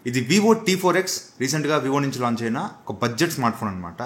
ఇది Vivo T4X రీసెంట్గా Vivo నుంచి లాంచ్ అయిన ఒక బడ్జెట్ స్మార్ట్ ఫోన్ అనమాట.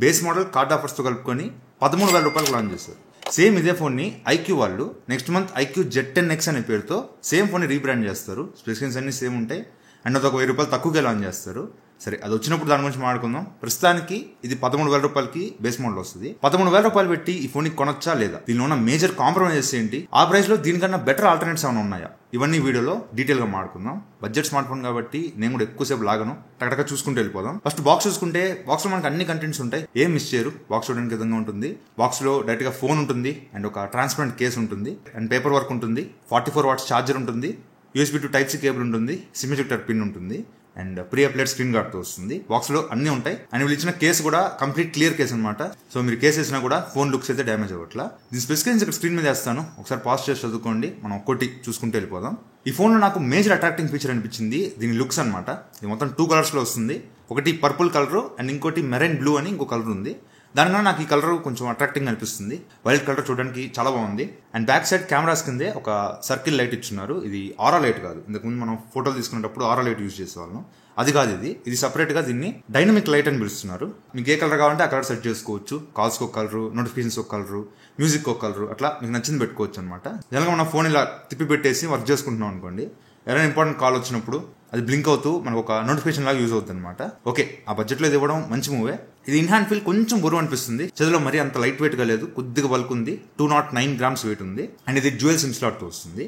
బేస్ మోడల్ కార్డ్ ఆఫర్స్తో కలుపుకొని 13,000 రూపాయలకు లాంచ్ చేశారు. సేమ్ ఇదే ఫోన్ని ఐక్యూ వాళ్ళు నెక్స్ట్ మంత్ ఐక్యూ Z10X అనే పేరుతో సేమ్ ఫోన్ని రీబ్రాండ్ చేస్తారు. స్పెసిఫికేషన్స్ అన్ని సేమ్ ఉంటాయి అండ్ అదొక 1000 రూపాయలు తక్కువగా లాంచ్ చేస్తారు. సరే, అది వచ్చినప్పుడు దాని గురించి మాట్లాడుకుందాం. ప్రస్తుతానికి ఇది 13,000 రూపాయలకి బేస్ మోడల్ వస్తుంది. 13,000 రూపాయలు పెట్టి ఈ ఫోన్ కొనొచ్చా లేదా, దీనిలో ఉన్న మేజర్ కాంప్రమైజెస్ ఏంటి, ఆ ప్రైస్ లో దీనికన్నా బెటర్ ఆల్టర్నేట్స్ ఏమైనా ఉన్నాయా, ఇవన్నీ వీడియోలో డీటెయిల్ గా మాట్లాడుకుందాం. బడ్జెట్ స్మార్ట్ ఫోన్ కాబట్టి నేను కూడా ఎక్కువసేపు లాగను, టకటక చూసుకుంటూ వెళ్ళిపోదాం. ఫస్ట్ బాక్స్ చూసుకుంటే బాక్స్ లో మనకి అన్ని కంటెంట్స్ ఉంటాయి, ఏం మిస్ చేయరు. బాక్స్ చూడడానికి విధంగా ఉంటుంది. బాక్స్ లో డైరెక్ట్ గా ఫోన్ ఉంటుంది అండ్ ఒక ట్రాన్స్పరెంట్ కేస్ ఉంటుంది అండ్ పేపర్ వర్క్ ఉంటుంది. 44 వాట్స్ ఛార్జర్ ఉంటుంది, USB to Type-C కేబుల్ ఉంటుంది, సిమ్ ఎజెక్టర్ పిన్ ఉంటుంది and pre applied screen guard తో వస్తుంది. బాక్స్ లో అన్ని ఉంటాయి అండ్ వీళ్ళు ఇచ్చిన కేసు కూడా కంప్లీట్ క్లియర్ కేసు అనమాట. సో మీరు కేసు వేసినా కూడా ఫోన్ లుక్స్ అయితే డ్యామేజ్ అవ్వట్లా. దీని స్పెసిఫికేషన్స్ ఇక్కడ స్క్రీన్ మీద వేస్తాను, ఒకసారి పాస్ చేసి చదువుకోండి. మనం ఒక్కటి చూసుకుంటూ వెళ్ళిపోదాం. ఈ ఫోన్ లో నాకు మేజర్ అట్రాక్టింగ్ ఫీచర్ అనిపించింది దీని లుక్స్ అనమాట. ఇది మొత్తం 2 కలర్స్ లో వస్తుంది. ఒకటి పర్పుల్ కలర్ అండ్ ఇంకోటి మెరైన్ బ్లూ అని ఇంకో కలర్ ఉంది. దానికన్నా నాకు ఈ కలర్ కొంచెం అట్రాక్టింగ్ అనిపిస్తుంది. వైల్డ్ కలర్ చూడడానికి చాలా బాగుంది అండ్ బ్యాక్ సైడ్ కెమెరాస్ కిందే ఒక సర్కిల్ లైట్ ఇచ్చున్నారు. ఇది ఆరా లైట్ కాదు, ఇంతకుముందు మనం ఫోటోలు తీసుకునేటప్పుడు ఆరా లైట్ యూజ్ చేసేవాళ్ళం, అది కాదు. ఇది సపరేట్ గా దీన్ని డైనమిక్ లైట్ అని పిలుస్తున్నారు. మీకు ఏ కలర్ కావాలంటే ఆ కలర్ సెట్ చేసుకోవచ్చు. కాల్స్ ఒక కలర్, నోటిఫికేషన్స్ ఒక కలర్, మ్యూజిక్ ఒక కలర్, అట్లా మీకు నచ్చింది పెట్టుకోవచ్చు అనమాట. జనరల్గా మన ఫోన్ ఇలా తిప్పి పెట్టేసి వర్క్ చేసుకుంటున్నాం అనుకోండి, ఎవరైనా ఇంపార్టెంట్ కాల్ వచ్చినప్పుడు అది బ్లింక్ అవుతూ మనకు ఒక నోటిఫికేషన్ లాగా యూజ్ అవుతుంది అనమాట. ఓకే, ఆ బడ్జెట్ లో ఇది ఇవ్వడం మంచి మూవే. ఇది ఇన్ హ్యాండ్ ఫీల్ కొంచెం బరువు అనిపిస్తుంది. చేతిలో మరీ అంత లైట్ వెయిట్ గా లేదు, కొద్దిగా బల్క్ ఉంది. 209 గ్రామ్స్ వెయిట్ ఉంది అండ్ ఇది డ్యూయల్ సిమ్ స్లాట్ తో వస్తుంది.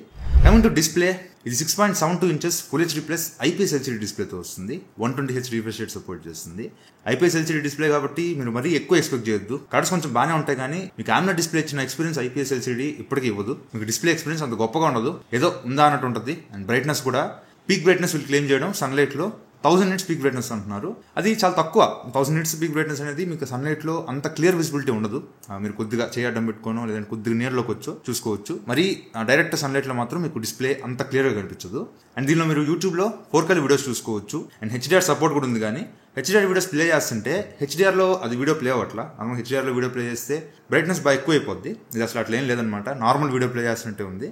కమింగ్ టు డిస్ప్లే, ఇది 6.72 inches full HD plus IPS LCD డిస్ప్లేతో వస్తుంది. 120Hz రిఫ్రెష్ రేట్ సపోర్ట్ చేస్తుంది. IPS LCD డిస్ప్లే కాబట్టి మీరు మరీ ఎక్కువ ఎక్స్పెక్ట్ చేయొద్దు. కలర్స్ కొంచెం బాగానే ఉంటాయి కానీ మీకు AMOLED డిస్ప్లే ఇచ్చిన ఎక్స్పీరియన్స్ IPS LCD ఇప్పటికీ ఇవ్వదు. మీకు డిస్ప్లే ఎక్స్పీరియన్స్ అంత గొప్పగా ఉండదు, ఏదో ఉందా అన్నట్టు ఉంటుంది. అండ్ బ్రైట్నెస్ కూడా పీక్ బ్రైట్నెస్ వీళ్ళు క్లెయిమ్ చేయడం సన్లైట్ లో 1000 nits పీక్ బ్రైట్నెస్ అంటున్నారు. అది చాలా తక్కువ. 1000 nits పీక్ బ్రైట్నెస్ అనేది మీకు సన్లైట్ లో అంత క్లియర్ విజిబిలిటీ ఉండదు. మీరు కొద్దిగా చేయడం పెట్టుకోనో లేదంటే కొద్దిగా నియర్లోకి చూసుకోవచ్చు. మరి డైరెక్ట్ సన్లైట్ లో మాత్రం మీకు డిస్ప్లే అంత క్లియర్ గా కనిపించదు. అండ్ దీనిలో మీరు యూట్యూబ్ లో 4K వీడియోస్ చూసుకోవచ్చు అండ్ HDR సపోర్ట్ కూడా ఉంది. కానీ HDR వీడియోస్ ప్లే చేస్తుంటే HDR లో అది వీడియో ప్లే అవ్వట్లా. నార్మల్ HDR లో వీడియో ప్లే చేస్తే బ్రైట్నెస్ బాగా ఎక్కువ అయిపోద్ది. ఇది అసలు అట్లా ఏం లేదనమాట, నార్మల్ వీడియో ప్లే చేస్తుంటే ఉంది.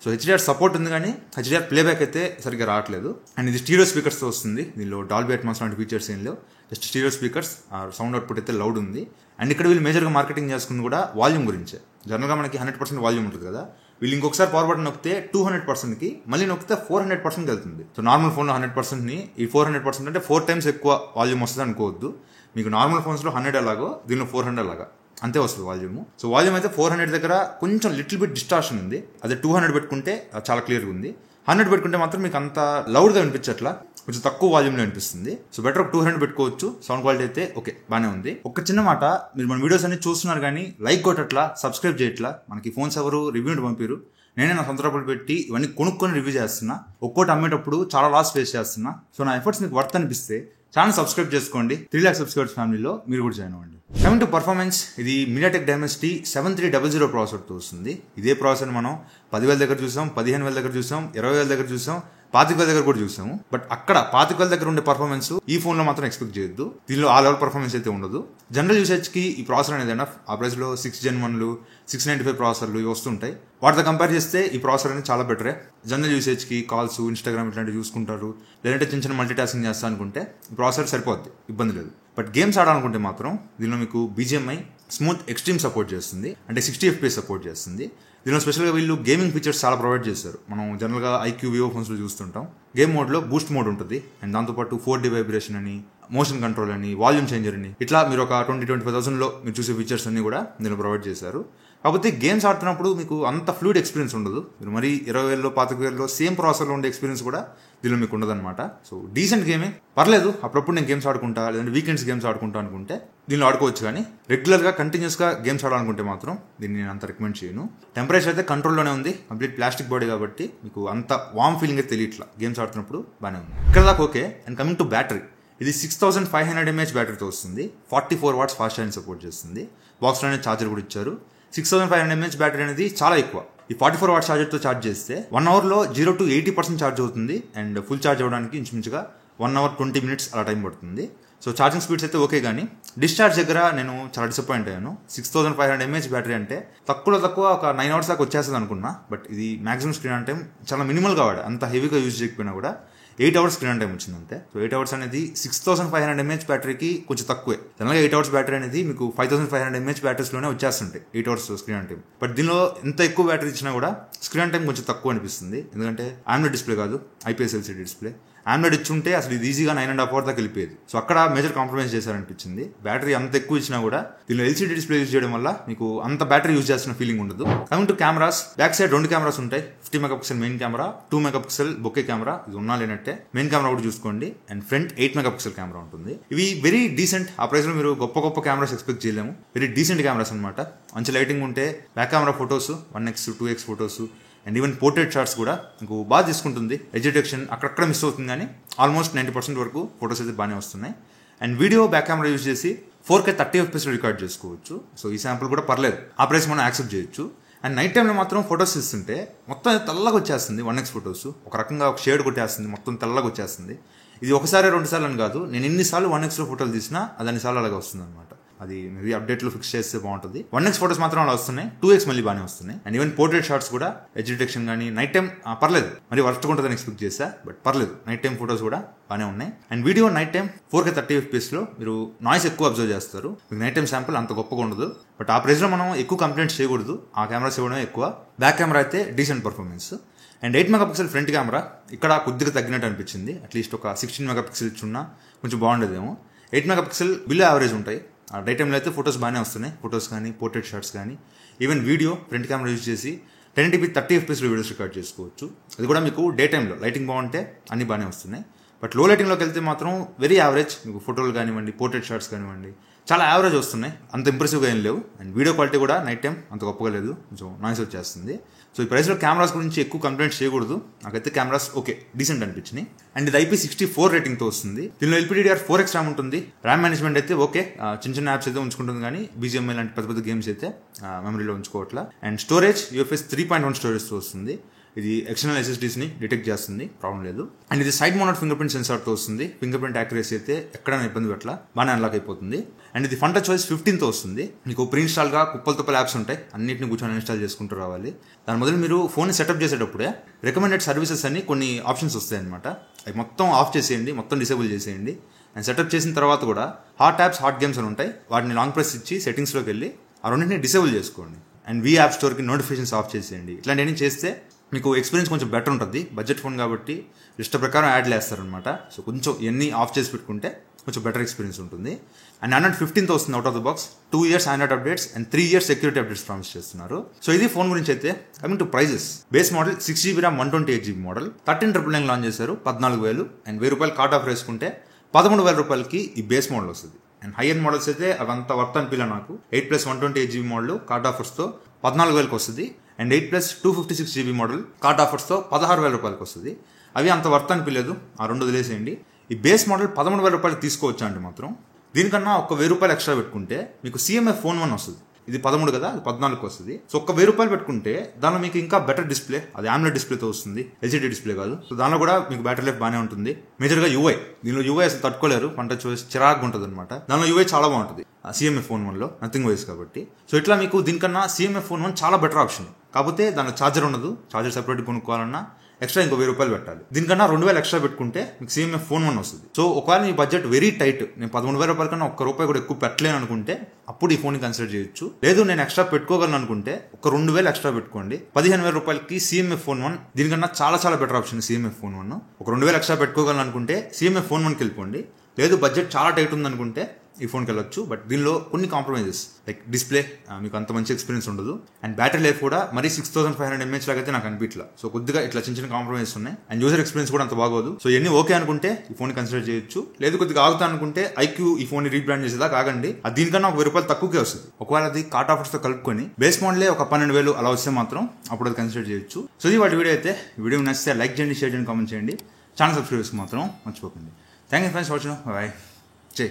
సో HDR సపోర్ట్ ఉంది కానీ HDR ప్లేబ్యాక్ అయితే సరిగ్గా రావట్లేదు. అండ్ ఇది స్టీరియో స్పీకర్స్తో వస్తుంది. దీనిలో డాల్బీ అట్మాస్ లాంటి ఫీచర్స్ ఏం లేవు, just stereo speakers. Sound output అయితే లౌడ్ ఉంది. అండ్ ఇక్కడ వీళ్ళు మేజర్గా మార్కెటింగ్ చేసుకుంది కూడా వాల్యూమ్ గురించే. జనరల్గా మనకి 100% వాల్యూమ్ ఉంటుంది కదా, వీళ్ళు ఇంకొకసారి పవర్ బటన్ నొక్కితే 200%కి, మళ్ళీ నొక్కితే 400%కి వెళ్తుంది. సో నార్మల్ ఫోన్లో 100%ని ఈ 400% అంటే 4 times ఎక్కువ వాల్యూమ్ వస్తుంది అనుకోవద్దు. మీకు నార్మల్ ఫోన్స్లో 100 ఎలాగో దీనిలో 400 అలాగా అంతే వస్తుంది వాల్యూమ్. సో వాల్యూమ్ అయితే 400 దగ్గర కొంచెం లిటిల్ బిట్ డిస్టార్షన్ ఉంది. అదే 200 పెట్టుకుంటే చాలా క్లియర్గా ఉంది. 100 పెట్టుకుంటే మాత్రం మీకు అంత లౌడ్గా వినిపించట్లా, కొంచెం తక్కువ వాల్యూమ్లో అనిపిస్తుంది. సో బెటర్ ఒక 200 పెట్టుకోవచ్చు. సౌండ్ క్వాలిటీ అయితే ఓకే బాగానే ఉంది. ఒక చిన్న మాట, మీరు మన వీడియోస్ అన్ని చూస్తున్నారు కానీ లైక్ కొట్టట్లా, సబ్స్క్రైబ్ చేయట్లా. మనకి ఫోన్స్ ఎవరు రివ్యూని పంపిరు. నేనే నా సొంత రూపాయలు పెట్టి ఇవన్నీ కొనుక్కొని రివ్యూ చేస్తున్నా. ఒక్కోటి అమ్మేటప్పుడు చాలా లాస్ ఫేస్ చేస్తున్నా. సో నా ఎఫర్ట్స్ మీకు వర్త్ అనిపిస్తే ఛానల్ సబ్స్క్రైబ్ చేసుకోండి. 3 lakh సబ్స్క్రైబర్స్ ఫ్యామిలీలో మీరు కూడా జాయిన్ అవ్వండి. కమింగ్ టు పర్ఫార్మెన్స్, ఇది MediaTek Dimensity 7300 ప్రాసెసర్తో వస్తుంది. ఇదే ప్రాసెసర్ మనం 10,000 దగ్గర చూసాం, 15,000 దగ్గర చూసాం, 20,000 దగ్గర చూసాం, 25,000 దగ్గర కూడా చూసాము. బట్ అక్కడ 25,000 దగ్గర ఉండే పర్ఫార్మెన్స్ ఈ ఫోన్ లో మాత్రం ఎక్స్పెక్ట్ చేయొద్దు. దీనిలో ఆ లెవెల్ పర్ఫార్మెన్స్ అయితే ఉండదు. జనరల్ యూసేజ్ కి ఈ ప్రాసెసర్ అనేది ఆ ప్రైస్ లో 6 Gen 1లు 695 ప్రాసెసర్లు ఇవి వస్తుంటాయి. వాటితో కంపేర్ చేస్తే ఈ ప్రాసెసర్ అనేది చాలా బెటరే. జనరల్ యూసేజ్ కి కాల్స్, ఇన్స్టాగ్రామ్ ఇట్లాంటివి చూసుకుంటారు, లేదంటే చిన్న చిన్న మల్టీ టాస్కింగ్ చేస్తా అనుకుంటే ఈ ప్రాసెసర్ సరిపోద్ది, ఇబ్బంది లేదు. బట్ గేమ్స్ ఆడాలనుకుంటే మాత్రం దీనిలో మీకు BGMI స్మూత్ ఎక్స్ట్రీమ్ సపోర్ట్ చేస్తుంది, అంటే 60 FPS సపోర్ట్ చేస్తుంది. దీనిలో స్పెషల్గా వీళ్ళు గేమింగ్ ఫీచర్స్ చాలా ప్రొవైడ్ చేశారు. మనం జనరల్గా ఐక్యూ వివో ఫోన్స్లో చూస్తుంటాం. గేమ్ మోడ్లో బూస్ట్ మోడ్ ఉంటుంది అండ్ దాంతోపాటు 4D వైబ్రేషన్ అని, మోషన్ కంట్రోల్ అని, వాల్యూమ్ చేంజర్ అని, ఇట్లా మీరు ఒక 20,000-25,000లో మీరు చూసే ఫీచర్స్ అన్ని కూడా దీనిలో ప్రొవైడ్ చేశారు. కాకపోతే గేమ్స్ ఆడుతున్నప్పుడు మీకు అంత ఫ్లూయిడ్ ఎక్స్పీరియన్స్ ఉండదు. మీరు మరి 20,000లో 25,000లో సేమ్ ప్రాసెసర్లో ఉండే ఎక్స్పీరియన్స్ కూడా దీనిలో మీకు ఉండదు అనమాట. సో డీసెంట్ గేమే, పర్లేదు. అప్పుడప్పుడు నేను గేమ్స్ ఆడుకుంటా లేదంటే వీకెండ్స్ గేమ్స్ ఆడుకుంటా అనుకుంటే దీనిలో ఆడుకోవచ్చు. కానీ రెగ్యులర్గా కంటిన్యూస్గా గేమ్స్ ఆడాలనుకుంటే మాత్రం దీన్ని నేను అంత రికమెండ్ చేయను. టెంపరేచర్ అయితే కంట్రోల్లోనే ఉంది, కంప్లీట్ ప్లాస్టిక్ బాడీ కాబట్టి మీకు అంత వామ్ ఫీలింగ్ అయితే తెలియట్లా. గేమ్స్ ఆడుతున్నప్పుడు బాగానే ఉంది. ఇక్కడ దాకా okay. And coming to battery, ఇది 6500 mAh బ్యాటరీతో వస్తుంది. 44 watts ఫాస్ట్ ఛార్జింగ్ సపోర్ట్ చేస్తుంది. బాక్స్లోనే ఛార్జర్ కూడా ఇచ్చారు. 6500 mAh బ్యాటరీ అనేది చాలా ఎక్కువ. ఈ 44 watts ఛార్జర్తో ఛార్జ్ చేస్తే 1 అవర్లో 0 to 80% ఛార్జ్ అవుతుంది. అండ్ ఫుల్ ఛార్జ్ అవ్వడానికి ఇంచుమించుగా 1 hour 20 minutes అలా టైం పడుతుంది. సో ఛార్జింగ్ స్పీడ్స్ అయితే ఓకే, కానీ డిశ్చార్జ్ దగ్గర నేను చాలా డిసప్పాయింట్ అయ్యాను. 6500 mAh బ్యాటరీ అంటే తక్కువ ఒక 9 hours దాకా వచ్చేస్తుంది అనుకున్నా. బట్ ఇది మాక్సిమం స్క్రీన్ అంటే చాలా మినిమల్గా వాడా, అంత హెవీగా యూజ్ చేయకపోయినా కూడా 8 అవర్స్ స్క్రీన్ టైం వచ్చింది అంతే. సో 8 అవర్స్ అనేది 6500 mAh బ్యాటరీకి కొంచెం తక్కువే. జనరల్గా 8 అవర్స్ బ్యాటరీ అనేది మీకు 5500 mAh బ్యాటరీస్లోనే వచ్చేస్తుంటాయి 8 hours screen time. But దీనిలో ఎంత ఎక్కువ బ్యాటరీ ఇచ్చినా కూడా స్క్రీన్ టైం కొంచెం తక్కువ అనిపిస్తుంది. ఎందుకంటే AMOLED డిస్ప్లే కాదు, IPS LCD డిస్ప్లే. AMOLED ఇచ్చుంటే అసలు ఇది ఈజీగా 9.5 hours దాకా వెళ్ళిపోయేది. సో అక్కడ మేజర్ కాంప్రమైజ్ చేశారనిపించింది. బ్యాటరీ అంత ఎక్కువ ఇచ్చినా కూడా దీనిలో LCD డిస్ప్లే యూజ్ చేయడం వల్ల మీకు అంత బ్యాటరీ యూజ్ చేస్తున్న ఫీలింగ్ ఉండదు. Coming to cameras, back side 2 cameras ఉంటాయి. 50 megapixel main camera, 2 megapixel bouquet camera. ఇది ఉన్నా లేనట్టే. మెయిన్ కెమెరా కూడా చూసుకోండి. అండ్ ఫ్రంట్ 8 మెగాపిక్సెల్ కెమెరా ఉంటుంది. ఇవి వెరీ డీసెంట్. ఆ ప్రైస్ లో మీరు గొప్ప గొప్ప కెమెరాస్ ఎక్స్పెక్ట్ చేయలేము. వెరీ డీసెంట్ కెమెరాస్ అనమాట. మంచి లైటింగ్ ఉంటే back camera photos 1x 2x photos and even portrait shots కూడా మీకు బాగా తీసుకుంటుంది. ఎడ్జ్ డిటెక్షన్ అక్కడక్కడ మిస్ అవుతుంది, కానీ ఆల్మోస్ట్ 90% వరకు ఫొటోస్ అయితే బాగానే వస్తున్నాయి. And video back camera use చేసి 4K 30 FPS రికార్డ్ చేసుకోవచ్చు. సో ఈ శాంపుల్ కూడా పర్లేదు, ఆ ప్రైస్ మనం యాక్సెప్ట్ చేయొచ్చు. అండ్ నైట్ టైంలో మాత్రం ఫొటోస్ ఇస్తుంటే మొత్తం తెల్లగా వచ్చేస్తుంది. 1x ఫొటోస్ ఒక రకంగా ఒక షేడ్ కొట్టేస్తుంది, మొత్తం తెల్లగా వచ్చేస్తుంది. ఇది ఒకసారి 2 సార్లు అని కాదు, నేను ఎన్నిసార్లు 1xలో ఫోటోలు తీసినా అది అన్నిసార్లు అలాగే వస్తుంది అనమాట. అది మేబీ అప్డేట్లో ఫిక్స్ చేస్తే బాగుంటుంది. 1x ఫోటోస్ మాత్రం అలా వస్తున్నాయి, 2x మళ్ళీ బాగానే వస్తున్నాయి. అండ్ ఈవెన్ పోర్ట్రేట్ షాట్స్ కూడా ఎడ్జ్ డిటెక్షన్ కానీ నైట్ టైం పర్లేదు. మరి వర్స్ట్ ఉంటుందని ఎక్స్పెక్ట్ చేస్తా, బట్ పర్లేదు. నైట్ టైం ఫోటోస్ కూడా బాగానే ఉన్నాయి. And video night time 4K 30 FPSలో మీరు నాయిస్ ఎక్కువ అబ్జర్వ్ చేస్తారు. మీకు నైట్ టైం శాంపుల్ అంత గొప్పగా ఉండదు. బట్ ఆ ప్రైస్లో మనం ఎక్కువ కంప్లైంట్స్ చేయకూడదు. ఆ కెమెరాస్ ఇవ్వడమే ఎక్కువ. బ్యాక్ కెమెరా అయితే decent performance. And 8 megapixel front camera ఇక్కడ కొద్దిగా తగ్గినట్టు అనిపించింది. అట్లీస్ట్ ఒక 16 మెగాపిక్సెల్ ఇచ్చున్నా కొంచెం బాగుండేదేమో. 8 మెగాపిక్సెల్ బిలో యావరేజ్ ఉంటాయి. డే టైంలో అయితే ఫొటోస్ బాగానే వస్తున్నాయి. ఫొటోస్ కానీ పోర్ట్రేట్ షాట్స్ కానీ even video front camera use చేసి 1080p 30 FPSలో వీడియోస్ రికార్డ్ చేసుకోవచ్చు. అది కూడా మీకు డే టైంలో లైటింగ్ బాగుంటే అన్ని బాగానే వస్తున్నాయి. బట్ లో లైటింగ్లోకి వెళ్తే మాత్రం వెరీ యావరేజ్. మీకు ఫోటోలు కానివ్వండి, పోర్ట్రేట్ షాట్స్ కానివ్వండి, చాలా యావరేజ్ వస్తున్నాయి. అంత ఇంప్రెసివ్గా ఏం లేవు. అండ్ వీడియో క్వాలిటీ కూడా నైట్ టైం అంత గొప్పగా లేదు, కొంచెం నాయిస్ వచ్చేస్తుంది. సో ఈ ప్రైస్లో కెమెరాస్ గురించి ఎక్కువ కంప్లైంట్స్ చేయకూడదు. నాకైతే కెమెరాస్ ఓకే డీసెంట్ అనిపించినాయి. అండ్ ఇది IP64 రేటింగ్తో వస్తుంది. దీనిలో LPDDR 4X ర్యామ్ ఉంటుంది. ర్యామ్ మేనేజ్మెంట్ అయితే ఓకే, చిన్న చిన్న యాప్స్ అయితే ఉంచుకుంటుంది, కానీ BGMI లాంటి పెద్ద పెద్ద గేమ్స్ అయితే మెమరీలో ఉంచుకోవట్లా. అండ్ స్టోరేజ్ UFS 3.1 స్టోరేజ్తో వస్తుంది. ఇది ఎక్స్టర్నల్ SSDస్ని డిటెక్ట్ చేస్తుంది, ప్రాబ్లం లేదు. అండ్ ఇది సైడ్ మౌంటెడ్ ఫింగర్ ప్రింట్ సెన్సార్తో వస్తుంది. ఫింగర్ ప్రింట్ యాక్యురసీ అయితే ఎక్కడైనా ఇబ్బంది పెట్టలా, బాగానే అన్లాక్ అయిపోతుంది. అండ్ ఇది ఫన్ టచ్ OS 15తో వస్తుంది. మీకు ప్రీ ఇన్స్టాల్గా కుప్పల యాప్స్ ఉంటాయి, అన్నింటిని కూర్చొని ఇన్స్టాల్ చేసుకుంటూ రావాలి. దాని మొదలు మీరు ఫోన్ సెటప్ చేసేటప్పుడే రికమెండెడ్ సర్వీసెస్ అని కొన్ని ఆప్షన్స్ వస్తాయి అనమాట. అవి మొత్తం ఆఫ్ చేసేయండి, మొత్తం డిసేబుల్ చేసేయండి. అండ్ సెటప్ చేసిన తర్వాత కూడా హాట్ యాప్స్, హాట్ గేమ్స్ అని ఉంటాయి. వాటిని లాంగ్ ప్రెస్ ఇచ్చి సెట్టింగ్స్లోకి వెళ్ళి ఆ రెండింటిని డిసేబుల్ చేసుకోండి. అండ్ V యాప్ స్టోర్కి నోటిఫికేషన్స్ ఆఫ్ చేసేయండి. ఇట్లాంటివన్నీ చేస్తే మీకు ఎక్స్పీరియన్స్ కొంచెం బెటర్ ఉంటుంది. బడ్జెట్ ఫోన్ కాబట్టి ఇష్ట ప్రకారం యాడ్లు వేస్తారనమాట. సో కొంచెం ఇవన్నీ ఆఫ్ చేసి పెట్టుకుంటే కొంచెం బెటర్ ఎక్స్పీరియన్స్ ఉంటుంది. అండ్ Android 15తో వస్తుంది out of the box. 2 years Android updates and 3 years security updates promise చేస్తున్నారు. సో ఇది ఫోన్ గురించి అయితే. Coming to prices, base model 6GB RAM 128GB model 13,999 launch చేశారు. 14,000 అండ్ ₹1,000 కార్డ్ ఆఫర్ వేసుకుంటే 13,000 రూపాయలకి ఈ బేస్ మోడల్ వస్తుంది. అండ్ హై ఎండ్ మోడల్స్ అయితే అవి అంత వర్త్ అనిపిల్ల నాకు. 8+ 128GB మోడల్ కార్డ్ ఆఫర్స్తో 14,000కి వస్తుంది. అండ్ 8+ 256GB మోడల్ కార్డ్ ఆఫర్స్తో 16,000 రూపాయలకి వస్తుంది. అవి అంత వర్త్ అనిపించలేదు, ఆ రెండు వదిలేసేయండి. ఈ బేస్ మోడల్ 13,000 రూపాయలు తీసుకోవచ్చా అంటే మాత్రం దీనికన్నా ఒక ₹1,000 ఎక్స్ట్రా పెట్టుకుంటే మీకు CMF Phone 1 వస్తుంది. ఇది 13 కదా, అది 14కి వస్తుంది. సో ఒక ₹1,000 పెట్టుకుంటే దానిలో మీకు ఇంకా బెటర్ డిస్ప్లే, అది AMOLED డిస్ప్లేతో వస్తుంది, LCD డిస్ప్లే కాదు. సో దానిలో కూడా మీకు బ్యాటరీ లైఫ్ బాగానే ఉంటుంది. మేజర్గా UI, దీనిలో UI అసలు తట్టుకోలేరు, ఫన్ టచ్ OS చిరాగ్గా ఉంటుంది అనమాట. దానిలో UI చాలా బాగుంటుంది CMF Phone 1లో, నథింగ్ OS కాబట్టి. సో ఇట్లా మీకు దీనికన్నా CMF Phone 1 చాలా బెటర్ ఆప్షన్. కాకపోతే దానిలో ఛార్జర్ ఉండదు, ఛార్జర్ సెపరేట్ కొనుక్కోవాలన్నా ఎక్స్ట్రా ఇంకో ₹1,000 పెట్టాలి. దీనికన్నా 2,000 ఎక్స్ట్రా పెట్టుకుంటే మీకు CMF Phone 1 వస్తుంది. సో ఒకవేళ మీ బడ్జెట్ వెరీ టైట్, నేను 13,000 రూపాయల కన్నా ₹1 కూడా ఎక్కువ పెట్టలేను అనుకుంటే అప్పుడు ఈ ఫోన్ కన్సిడర్ చేయొచ్చు. లేదు నేను ఎక్స్ట్రా పెట్టుకోగలను అనుకుంటే ఒక 2,000 ఎక్స్ట్రా పెట్టుకోండి. 15,000 రూపాయలకి CMF Phone 1 దీనికన్నా చాలా చాలా బెటర్ ఆప్షన్ CMF Phone 1. ఒక 2,000 ఎక్స్ట్రా పెట్టుకోగలను అనుకుంటే CMF Phone 1కి వెళ్ళిపోండి. లేదు బడ్జెట్ చాలా టైట్ ఉందనుకుంటే ఈ ఫోన్కి వెళ్ళొచ్చు. బట్ దీనిలో కొన్ని కాంప్రమైజెస్, లైక్ డిస్ప్లే మీకు అంత మంచి ఎక్స్పీరియన్స్ ఉండదు. అండ్ బ్యాటరీ లైఫ్ కూడా మరీ 6500 mAh లాగైతే నాకు అనిపించలా. సో కొద్దిగా ఇట్లా చిన్న చిన్న కాంప్రమైజెస్ ఉన్నాయి. అండ్ యూజర్ ఎక్స్పీరియన్స్ కూడా అంత బాగోదు. సో ఇవన్నీ ఓకే అనుకుంటే ఈ ఫోన్ కన్సిడర్ చేయొచ్చు. లేదు కొద్దిగా ఆగుతా అనుకుంటే IQ ఈ ఫోన్ రీబ్రాండ్ చేసేదా కాగండి. అది దీనికన్నా ఒక ₹1,000 తక్కువకే వస్తుంది. ఒకవేళ అది కార్ట్ ఆఫర్స్తో కలుపుకొని బేస్ మోడలే ఒక 12,000 అలా వస్తే మాత్రం అప్పుడు అది కన్సిడర్ చేయొచ్చు. సో ఇది వాటి వీడియో అయితే. ఈ వీడియో నచ్చితే లైక్ చేయండి, షేర్ చేయండి, కామెంట్ చేయండి. ఛానల్ సబ్స్క్రైబ్ చేసుకుని మాత్రం మర్చిపోకండి. Thank you friends watching. Bye. జై.